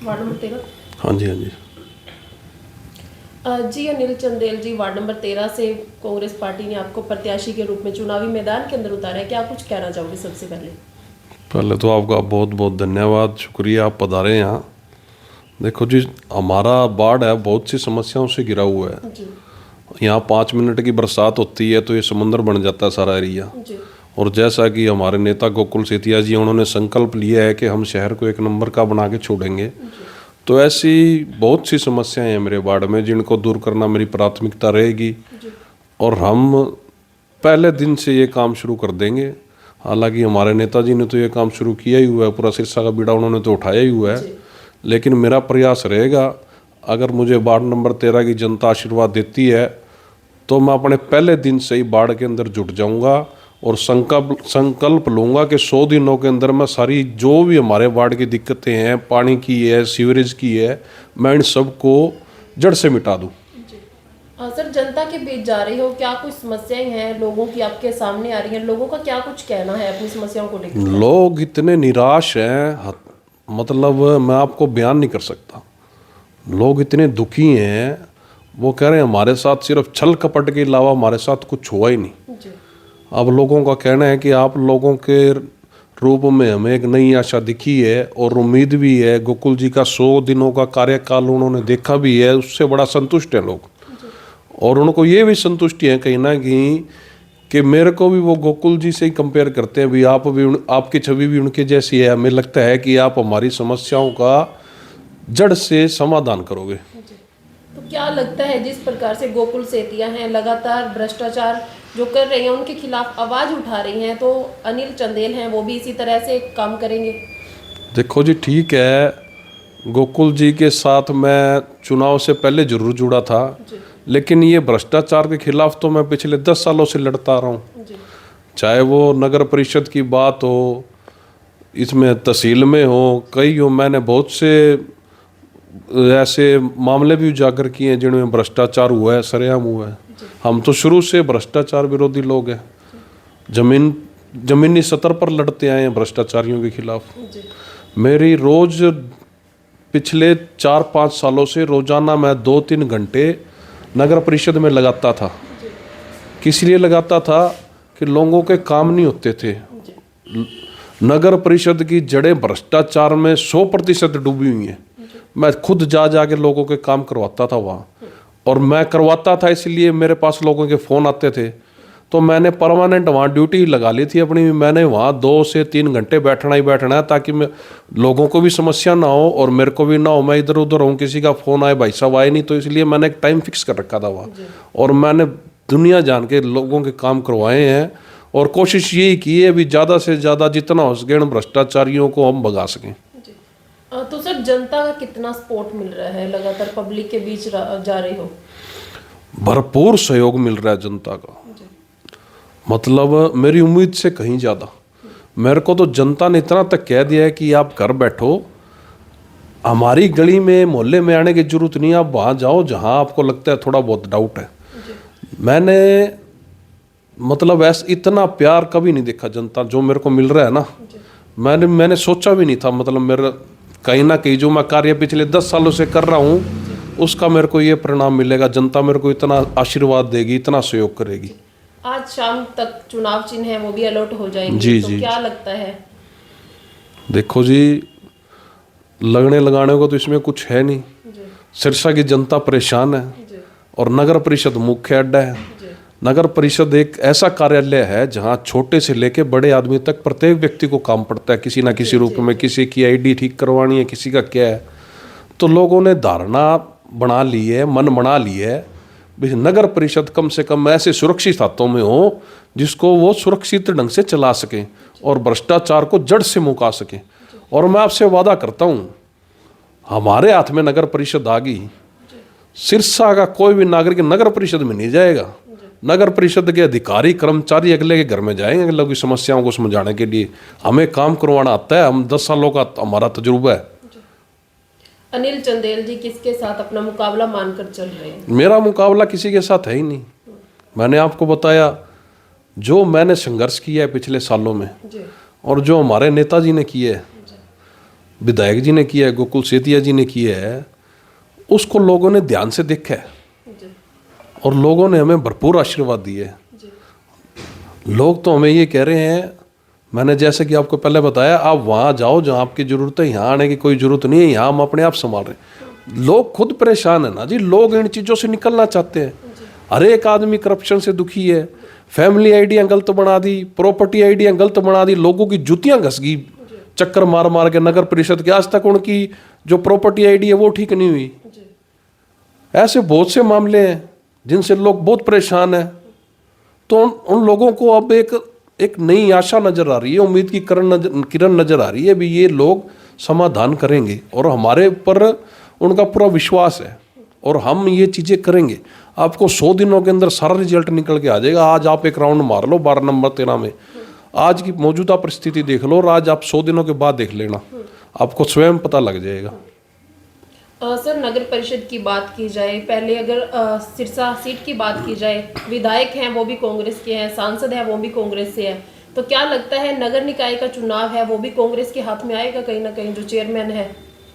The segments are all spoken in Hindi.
Ward number 13। हाँ जी, हाँ जी। जी अनिल चंदेल जी, वार्ड नंबर 13 से कांग्रेस पार्टी ने आपको प्रत्याशी के रूप में चुनावी मैदान के अंदर उतारा है, क्या कुछ कहना चाहोगे सबसे पहले? पहले तो आपका बहुत बहुत धन्यवाद, शुक्रिया, आप पधारे यहाँ। देखो जी, हमारा वार्ड है बहुत सी समस्याओं से घिरा हुआ है। जी यहाँ 5 मिनट की बरसात होती है तो ये समुंदर बन जाता है सारा एरिया। जी और जैसा कि हमारे नेता गोकुल सेतिया जी, उन्होंने संकल्प लिया है कि हम शहर को एक नंबर का बना के छोड़ेंगे। जी तो ऐसी बहुत सी समस्याएं हैं मेरे वार्ड में जिनको दूर करना मेरी प्राथमिकता रहेगी। जी और हम पहले दिन से ये काम शुरू कर देंगे। हालांकि हमारे नेताजी ने तो ये काम शुरू किया ही हुआ है, पूरा सिरसा का बीड़ा उन्होंने तो उठाया ही हुआ है। जी लेकिन मेरा प्रयास रहेगा, अगर मुझे वार्ड नंबर 13 की जनता आशीर्वाद देती है तो मैं अपने पहले दिन से ही वार्ड के अंदर जुट जाऊंगा और संकल्प लूंगा कि 100 दिनों के अंदर मैं सारी जो भी हमारे वार्ड की दिक्कतें हैं, पानी की है, सीवरेज की है, मैं इन सबको जड़ से मिटा दूं। जी सर, जनता के बीच जा रही हो, क्या कुछ समस्याएं हैं लोगों की आपके सामने आ रही हैं? लोगों का क्या कुछ कहना है अपनी समस्याओं को लेकर? लोग इतने निराश हैं, मतलब मैं आपको बयान नहीं कर सकता। लोग इतने दुखी हैं, वो कह रहे हैं हमारे साथ सिर्फ छल कपट के अलावा हमारे साथ कुछ हुआ ही नहीं। जी अब लोगों का कहना है कि आप लोगों के रूप में हमें एक नई आशा दिखी है और उम्मीद भी है। गोकुल जी का 100 दिनों का कार्यकाल उन्होंने देखा भी है, उससे बड़ा संतुष्ट है लोग। जी और उनको ये भी संतुष्टि है कहीं ना कहीं कि मेरे को भी वो गोकुल जी से ही कंपेयर करते हैं, भी आप भी आपकी छवि भी उनके जैसी है। हमें लगता है कि आप हमारी समस्याओं का जड़ से समाधान करोगे। जी तो क्या लगता है, जिस प्रकार से गोकुल सेतिया हैं लगातार भ्रष्टाचार जो कर रही हैं उनके खिलाफ आवाज उठा रही हैं, तो अनिल चंदेल हैं वो भी इसी तरह से काम करेंगे? देखो जी, ठीक है, गोकुल जी के साथ मैं चुनाव से पहले जरूर जुड़ा था, जी लेकिन ये भ्रष्टाचार के खिलाफ तो मैं पिछले 10 सालों से लड़ता आ रहा हूँ। जी चाहे वो नगर परिषद की बात हो, इसमें तहसील में हो, कई हो, मैंने बहुत से ऐसे मामले भी उजागर किए हैं जिनमें भ्रष्टाचार हुआ है, सरेआम हुआ है। जी हम तो शुरू से भ्रष्टाचार विरोधी लोग हैं। जमीनी स्तर पर लड़ते आए हैं भ्रष्टाचारियों के खिलाफ। जी मेरी रोज पिछले 4-5 सालों से रोजाना मैं 2-3 घंटे नगर परिषद में लगाता था। जी किस लिए लगाता था? कि लोगों के काम नहीं होते थे। जी नगर परिषद की जड़ें भ्रष्टाचार में 100% डूबी हुई हैं। मैं खुद जा के लोगों के काम करवाता था वहाँ, और मैं करवाता था इसलिए मेरे पास लोगों के फ़ोन आते थे। तो मैंने परमानेंट वहाँ ड्यूटी लगा ली थी अपनी। मैंने वहाँ 2 से 3 घंटे बैठना ही बैठना है, ताकि मैं लोगों को भी समस्या ना हो और मेरे को भी ना हो। मैं इधर उधर हूँ, किसी का फ़ोन आए, भाई साहब आए नहीं, तो इसलिए मैंने एक टाइम फिक्स कर रखा था वहाँ। और मैंने दुनिया जान के लोगों के काम करवाए हैं, और कोशिश यही की है अभी ज़्यादा से ज़्यादा जितना हो सके भ्रष्टाचारियों को हम भगा सकें। जी तो सर, जनता का कितना सपोर्ट मिल रहा है? लगातार पब्लिक के बीच जा रही हो? भरपूर सहयोग मिल रहा है जनता का, जी मतलब मेरी उम्मीद से कहीं ज़्यादा। मेरे को तो जनता ने इतना तक कह दिया है कि आप घर बैठो, हमारी गली में मोहल्ले में आने की जरूरत नहीं, आप वहाँ जाओ जहाँ आपको लगता है थोड़ा बहुत डाउट है। जी मैंने मतलब ऐसा इतना प्यार कभी नहीं देखा जनता जो मेरे को मिल रहा है ना। जी मैंने सोचा भी नहीं था, मतलब मेरा कहीं ना कहीं जो मैं कार्य पिछले 10 सालों से कर रहा हूँ उसका मेरे को ये परिणाम मिलेगा। जनता मेरे को इतना आशीर्वाद देगी, इतना सहयोग करेगी। आज शाम तक चुनाव चिन्ह है वो भी अलॉट हो जाएंगे, जी तो जी। क्या लगता है? देखो जी, लगने लगाने को तो इसमें कुछ है नहीं। जी सिरसा की जनता परेशान है, जी और नगर परिषद मुख्य अड्डा है। जी नगर परिषद एक ऐसा कार्यालय है जहां छोटे से लेके बड़े आदमी तक प्रत्येक व्यक्ति को काम पड़ता है किसी ना किसी रूप में। किसी की आईडी ठीक करवानी है, किसी का क्या है। तो लोगों ने धारणा बना ली है, मन बना ली है, भाई नगर परिषद कम से कम ऐसे सुरक्षित हाथों में हो जिसको वो सुरक्षित ढंग से चला सके और भ्रष्टाचार को जड़ से मुका सके। और मैं आपसे वादा करता हूँ, हमारे हाथ में नगर परिषद आ गई, सिरसा का कोई भी नागरिक नगर परिषद में नहीं जाएगा। नगर परिषद के अधिकारी कर्मचारी अगले के घर में जाएंगे अगले की समस्याओं को समझाने के लिए। हमें काम करवाना आता है, हम 10 सालों का हमारा तजुर्बा है। अनिल चंदेल जी किसके साथ अपना मुकाबला मानकर चल रहे हैं? मेरा मुकाबला किसी के साथ है ही नहीं। मैंने आपको बताया जो मैंने संघर्ष किया है पिछले सालों में, जी और जो हमारे नेताजी ने किए है, विधायक जी ने किया है, गोकुल सेतिया जी ने किया है, उसको लोगों ने ध्यान से देखा है जी और लोगों ने हमें भरपूर आशीर्वाद दिए है। जी लोग तो हमें ये कह रहे हैं, मैंने जैसे कि आपको पहले बताया, आप वहाँ जाओ जहाँ आपकी ज़रूरत है, यहाँ आने की कोई ज़रूरत नहीं है, यहाँ हम अपने आप संभाल रहे हैं। लोग खुद परेशान है ना जी, लोग इन चीज़ों से निकलना चाहते हैं। हर एक आदमी करप्शन से दुखी है। फैमिली आइडियाँ गलत बना दी, प्रॉपर्टी आइडियाँ गलत बना दी, लोगों की जुतियाँ घस गई चक्कर मार मार के नगर परिषद के। आज तक उनकी जो प्रॉपर्टी आईडी है वो ठीक नहीं हुई। जी ऐसे बहुत से मामले हैं जिनसे लोग बहुत परेशान हैं। तो उन लोगों को अब एक नई आशा नजर आ रही है, उम्मीद की किरण नजर आ रही है भी ये लोग समाधान करेंगे और हमारे ऊपर उनका पूरा विश्वास है और हम ये चीज़ें करेंगे। आपको 100 दिनों के अंदर सारा रिजल्ट निकल के आ जाएगा। आज आप एक राउंड मार लो 12 नंबर 13 में, आज की मौजूदा परिस्थिति देख लो और आज आप 100 दिनों के बाद देख लेना, आपको स्वयं पता लग जाएगा। सर, नगर परिषद की बात की जाए, पहले अगर सिरसा सीट की बात की जाए, विधायक हैं वो भी कांग्रेस के हैं, सांसद है वो भी कांग्रेस से है, तो क्या लगता है नगर निकाय का चुनाव है वो भी कांग्रेस के हाथ में आएगा कहीं ना कहीं, जो चेयरमैन है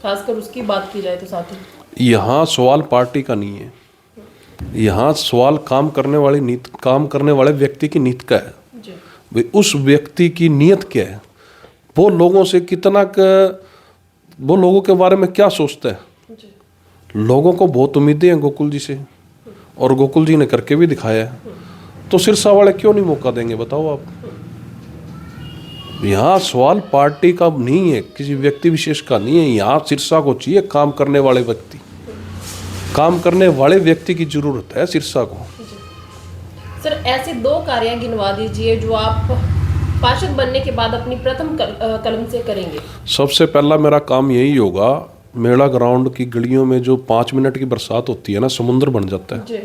खासकर उसकी बात की जाए तो? साथ ही यहाँ सवाल पार्टी का नहीं है, यहाँ सवाल काम करने वाले व्यक्ति की नीति का है। जी भाई उस व्यक्ति की नीयत क्या है, वो लोगों से वो लोगों के बारे में क्या सोचता है। जी लोगों को बहुत उम्मीदें हैं गोकुल जी से और गोकुल जी ने करके भी दिखाया है, तो सिरसा वाले क्यों नहीं मौका देंगे बताओ आप। यहाँ सवाल पार्टी का नहीं है, किसी व्यक्ति विशेष का नहीं है। यहाँ सिरसा को चाहिए काम करने वाले व्यक्ति, काम करने वाले व्यक्ति की जरूरत है सिरसा को। सर, ऐसे 2 कार्य गिनवा दीजिए जो आप पार्षद बनने के बाद अपनी प्रथम कलम से करेंगे। सबसे पहला मेरा काम यही होगा, मेला ग्राउंड की गलियों में जो 5 मिनट की बरसात होती है ना, समुद्र बन जाता है जी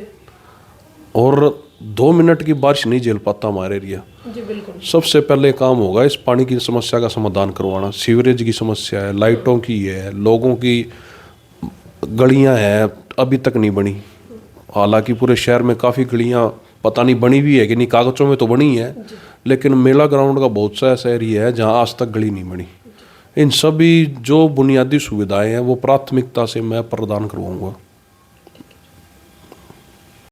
और 2 मिनट की बारिश नहीं झेल पाता हमारे एरिया। जी बिल्कुल। सबसे पहले काम होगा इस पानी की समस्या का समाधान करवाना। सीवरेज की समस्या है, लाइटों की है, लोगों की गलियां हैं अभी तक नहीं बनी। हालांकि पूरे शहर में काफ़ी गलियां पता नहीं बनी भी है कि नहीं, कागजों में तो बनी है, लेकिन मेला ग्राउंड का बहुत सा ऐसा एरिया है जहां आज तक गली नहीं बनी। इन सभी जो बुनियादी सुविधाएं हैं वो प्राथमिकता से मैं प्रदान करवाऊंगा।